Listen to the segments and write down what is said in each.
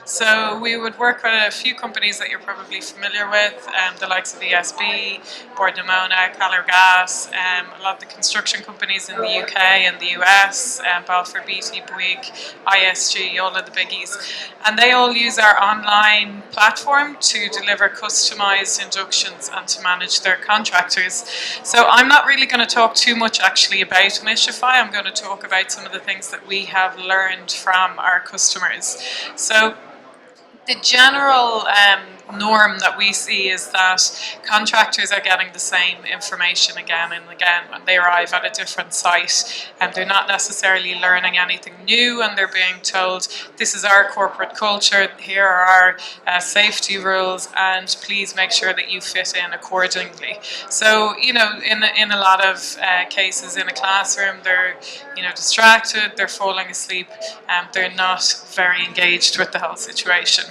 So we would work with a few companies that you're probably familiar with, the likes of ESB, Bordemona, Calor Gas, a lot of the construction companies in the UK and the US, Balfour Beatty, Bouygues, ISG, all of the biggies. And they all use our online platform to deliver customized inductions and to manage their contractors. So I'm not really going to talk too much actually about Inishify. I'm going to talk about some of the things that we have learned from our customers. So the general norm that we see is that contractors are getting the same information again and again when they arrive at a different site, and they're not necessarily learning anything new, and they're being told this is our corporate culture, here are our safety rules, and please make sure that you fit in accordingly. So in a lot of cases in a classroom, they're distracted, they're falling asleep, and they're not very engaged with the whole situation.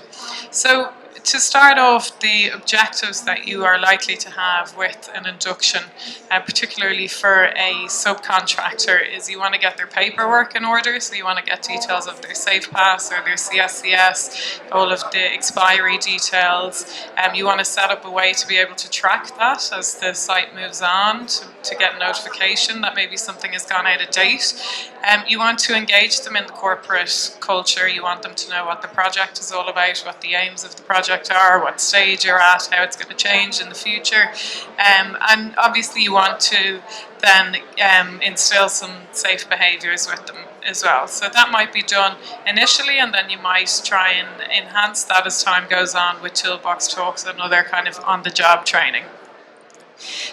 So to start off, the objectives that you are likely to have with an induction, particularly for a subcontractor, is you want to get their paperwork in order. So you want to get details of their safe pass or their CSCS, all of the expiry details. You want to set up a way to be able to track that as the site moves on, to get notification that maybe something has gone out of date. You want to engage them in the corporate culture. You want them to know what the project is all about, what the aims of the project are, what stage you're at, how it's going to change in the future. And obviously you want to then instill some safe behaviours with them as well. So that might be done initially, and then you might try and enhance that as time goes on with toolbox talks and other kind of on-the-job training.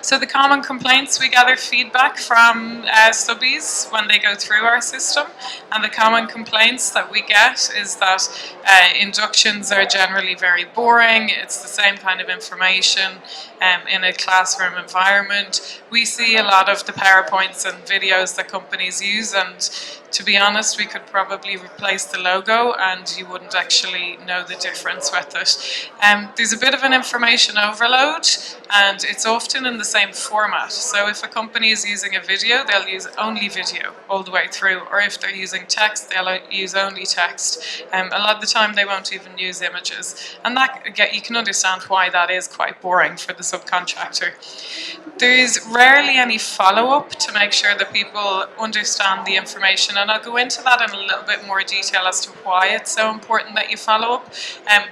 So the common complaints, we gather feedback from subbies when they go through our system, and the common complaints that we get is that inductions are generally very boring. It's the same kind of information in a classroom environment. We see a lot of the PowerPoints and videos that companies use, and to be honest, we could probably replace the logo and you wouldn't actually know the difference with it. There's a bit of an information overload, and it's often in the same format. So if a company is using a video, they'll use only video all the way through, or if they're using text, they'll use only text. A lot of the time they won't even use images, and that, again, you can understand why that is quite boring for the subcontractor. There's rarely any follow-up to make sure that people understand the information, and I'll go into that in a little bit more detail as to why it's so important that you follow up.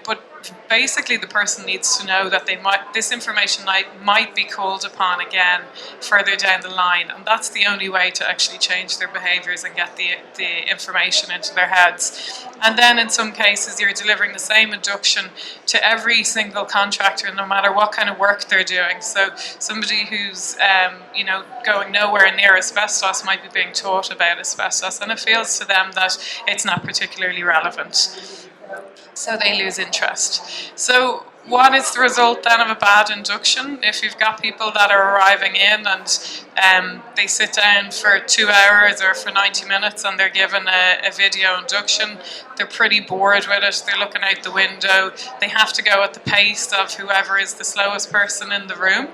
But basically the person needs to know that this information might be called upon again further down the line, and that's the only way to actually change their behaviours and get the information into their heads. And then in some cases you're delivering the same induction to every single contractor, no matter what kind of work they're doing. So somebody who's going nowhere near asbestos might be being taught about asbestos, and it feels to them that it's not particularly relevant. So they lose interest. So what is the result then of a bad induction? If you've got people that are arriving in and they sit down for 2 hours or for 90 minutes and they're given a video induction, they're pretty bored with it, they're looking out the window, they have to go at the pace of whoever is the slowest person in the room.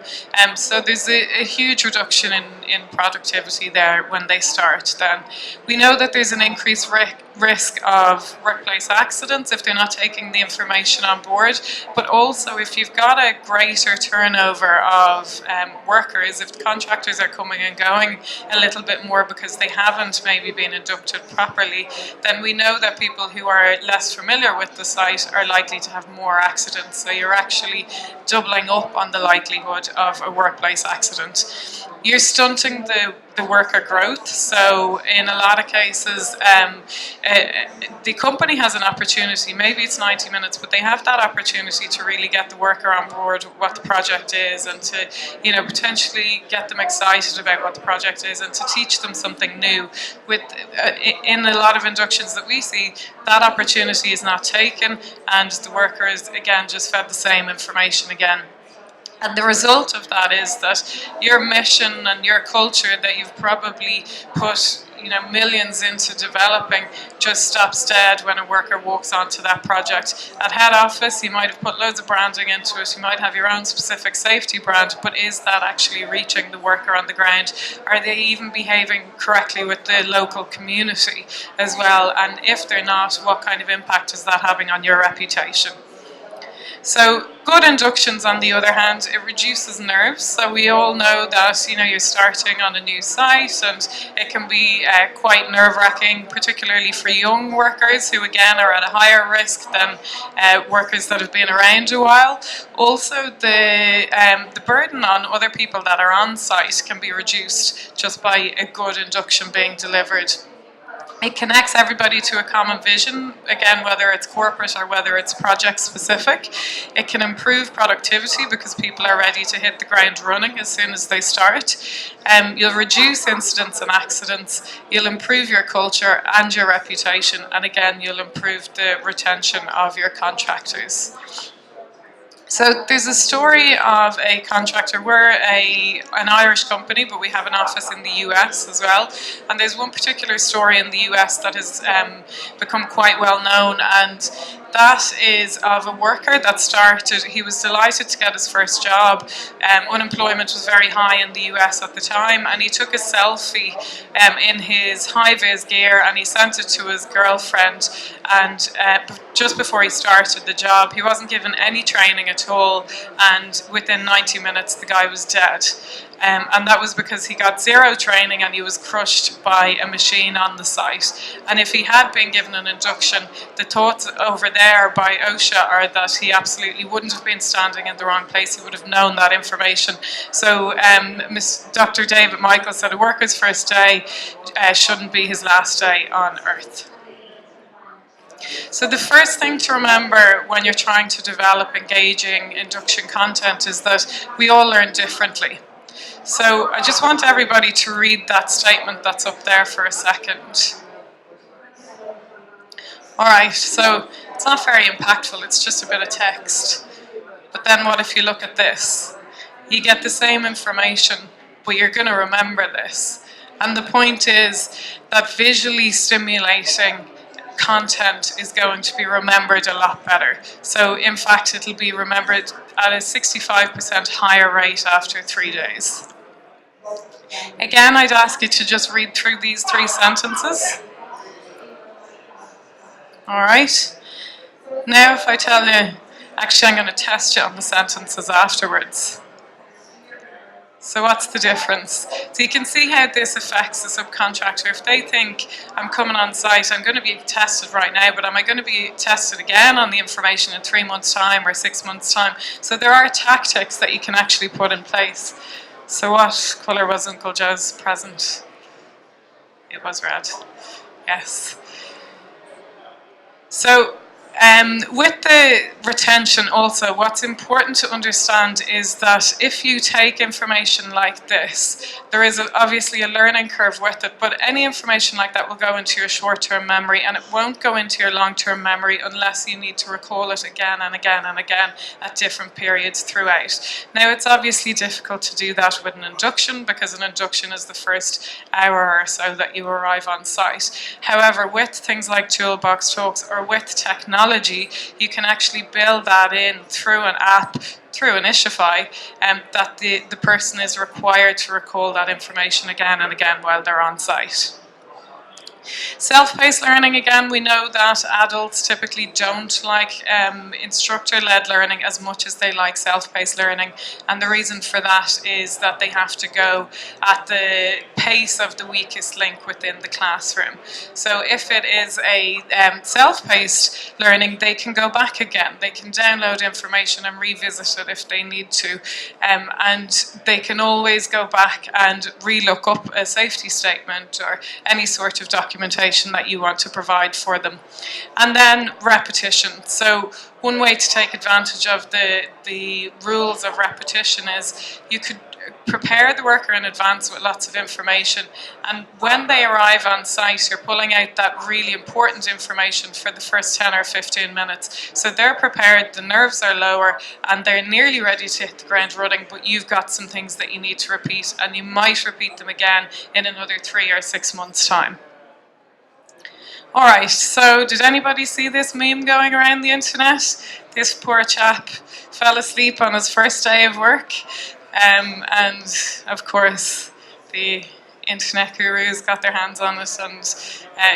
So there's a huge reduction in productivity there when they start then. We know that there's an increased risk of workplace accidents if they're not taking the information on board, but also if you've got a greater turnover of workers, if the contractors are coming and going a little bit more because they haven't maybe been inducted properly, then we know that people who are less familiar with the site are likely to have more accidents. So you're actually doubling up on the likelihood of a workplace accident. You're stunting the worker growth. So in a lot of cases, the company has an opportunity, maybe it's 90 minutes, but they have that opportunity to really get the worker on board what the project is, and to potentially get them excited about what the project is, and to teach them something new. In a lot of inductions that we see, that opportunity is not taken, and the worker is again just fed the same information again. And the result of that is that your mission and your culture that you've probably put millions into developing just stops dead when a worker walks onto that project. At head office, you might have put loads of branding into it, you might have your own specific safety brand, but is that actually reaching the worker on the ground? Are they even behaving correctly with the local community as well? And if they're not, what kind of impact is that having on your reputation? So good inductions, on the other hand, it reduces nerves. So we all know that you're starting on a new site, and it can be quite nerve-wracking, particularly for young workers who again are at a higher risk than workers that have been around a while. Also, the burden on other people that are on site can be reduced just by a good induction being delivered. It connects everybody to a common vision, again, whether it's corporate or whether it's project specific. It can improve productivity because people are ready to hit the ground running as soon as they start. You'll reduce incidents and accidents, you'll improve your culture and your reputation, and again, you'll improve the retention of your contractors. So there's a story of a contractor. We're an Irish company, but we have an office in the US as well. And there's one particular story in the US that has become quite well known, and that is of a worker that started. He was delighted to get his first job. Unemployment was very high in the US at the time, and he took a selfie in his high-vis gear and he sent it to his girlfriend. And just before he started the job, he wasn't given any training at all, and within 90 minutes the guy was dead. And that was because he got zero training and he was crushed by a machine on the site. And if he had been given an induction, the thoughts over there by OSHA are that he absolutely wouldn't have been standing in the wrong place. He would have known that information. So Dr. David Michael said a worker's first day shouldn't be his last day on earth. So the first thing to remember when you're trying to develop engaging induction content is that we all learn differently. So I just want everybody to read that statement that's up there for a second. Alright, so it's not very impactful, it's just a bit of text. But then what if you look at this? You get the same information, but you're going to remember this. And the point is that visually stimulating content is going to be remembered a lot better. So in fact, it'll be remembered at a 65% higher rate after 3 days. Again, I'd ask you to just read through these 3 sentences. Alright. Now if I tell you, actually I'm going to test you on the sentences afterwards. So what's the difference? So you can see how this affects the subcontractor. If they think, I'm coming on site, I'm going to be tested right now, but am I going to be tested again on the information in 3 months' time or 6 months' time? So there are tactics that you can actually put in place. So what colour was Uncle Joe's present? It was red. Yes. So with the retention also, what's important to understand is that if you take information like this, there is obviously a learning curve with it, but any information like that will go into your short-term memory, and it won't go into your long-term memory unless you need to recall it again and again and again at different periods throughout. Now, it's obviously difficult to do that with an induction, because an induction is the first hour or so that you arrive on site. However, with things like toolbox talks or with technology, you can actually build that in through an app, through an Ishify, that the person is required to recall that information again and again while they're on site. Self-paced learning, again, we know that adults typically don't like instructor-led learning as much as they like self-paced learning, and the reason for that is that they have to go at the pace of the weakest link within the classroom. So if it is a self-paced learning, they can go back again, they can download information and revisit it if they need to, and they can always go back and re-look up a safety statement or any sort of documentation that you want to provide for them. And then repetition. So one way to take advantage of the rules of repetition is you could prepare the worker in advance with lots of information, and when they arrive on site, you're pulling out that really important information for the first 10 or 15 minutes. So they're prepared, the nerves are lower, and they're nearly ready to hit the ground running, but you've got some things that you need to repeat, and you might repeat them again in another 3 or 6 months' time. All right, so did anybody see this meme going around the internet? This poor chap fell asleep on his first day of work, and of course the internet gurus got their hands on it, and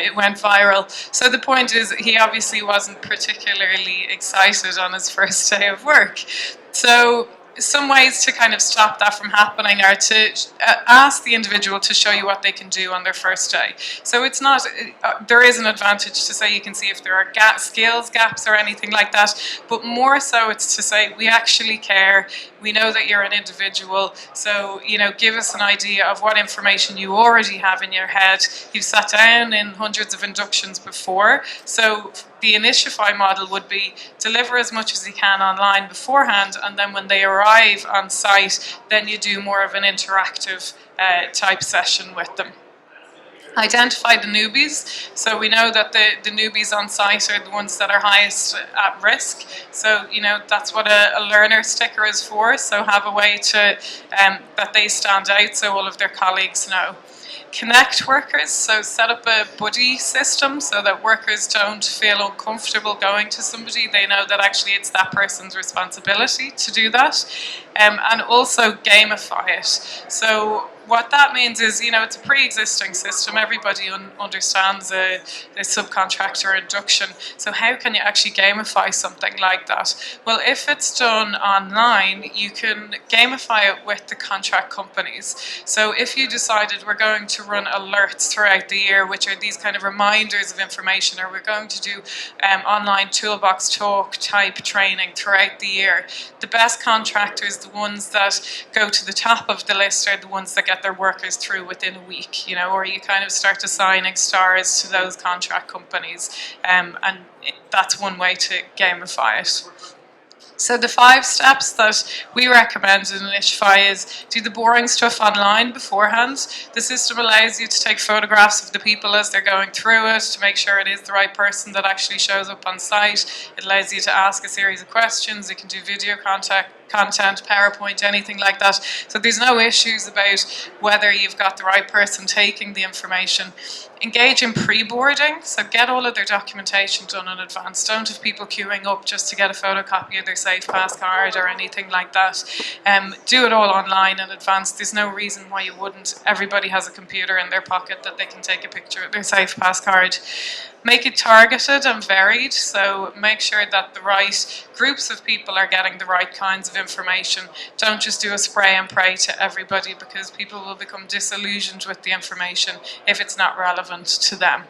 it went viral. So the point is, he obviously wasn't particularly excited on his first day of work. So some ways to kind of stop that from happening are to ask the individual to show you what they can do on their first day. So it's not, there is an advantage to say you can see if there are skills gaps or anything like that, but more so it's to say we actually care, we know that you're an individual, so give us an idea of what information you already have in your head. You've sat down in hundreds of inductions before, so the Initiify model would be deliver as much as you can online beforehand, and then when they arrive on site, then you do more of an interactive type session with them. Identify the newbies. So we know that the newbies on site are the ones that are highest at risk. So that's what a learner sticker is for. So have a way to that they stand out, so all of their colleagues know. Connect workers, so set up a buddy system so that workers don't feel uncomfortable going to somebody. They know that actually it's that person's responsibility to do that. And also gamify it. So what that means is, it's a pre-existing system. Everybody understands a subcontractor induction. So how can you actually gamify something like that? Well, if it's done online, you can gamify it with the contract companies. So if you decided we're going to run alerts throughout the year, which are these kind of reminders of information, or we're going to do online toolbox talk type training throughout the year, the best contractors, the ones that go to the top of the list, are the ones that get their workers through within a week, or you kind of start assigning stars to those contract companies, and that's one way to gamify it. So the 5 steps that we recommend in Initiify is do the boring stuff online beforehand. The system allows you to take photographs of the people as they're going through it to make sure it is the right person that actually shows up on site. It allows you to ask a series of questions. You can do video content, PowerPoint, anything like that. So there's no issues about whether you've got the right person taking the information. Engage in pre-boarding, so get all of their documentation done in advance. Don't have people queuing up just to get a photocopy of their SafePass card or anything like that. Do it all online in advance. There's no reason why you wouldn't. Everybody has a computer in their pocket that they can take a picture of their SafePass card. Make it targeted and varied, so make sure that the right groups of people are getting the right kinds of information. Don't just do a spray and pray to everybody, because people will become disillusioned with the information if it's not relevant to them.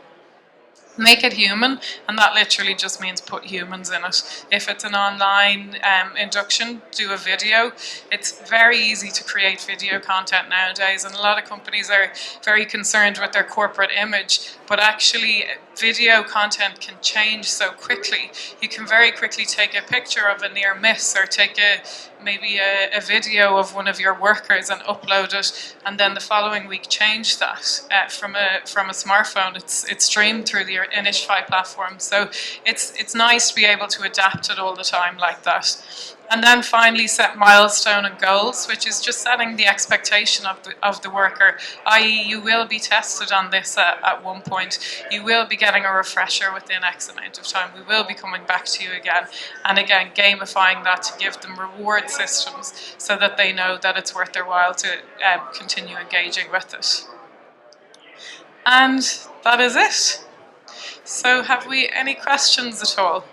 Make it human, and that literally just means put humans in it. If it's an online induction, do a video. It's very easy to create video content nowadays, and a lot of companies are very concerned with their corporate image, but actually video content can change so quickly. You can very quickly take a picture of a near miss, or take maybe a video of one of your workers and upload it, and then the following week change that from a smartphone. It's streamed through the Initiify platform, so it's nice to be able to adapt it all the time like that. And then finally set milestone and goals, which is just setting the expectation of the worker, i.e. you will be tested on this at one point. You will be getting a refresher within X amount of time. We will be coming back to you again. And again, gamifying that to give them reward systems so that they know that it's worth their while to continue engaging with it. And that is it. So have we any questions at all?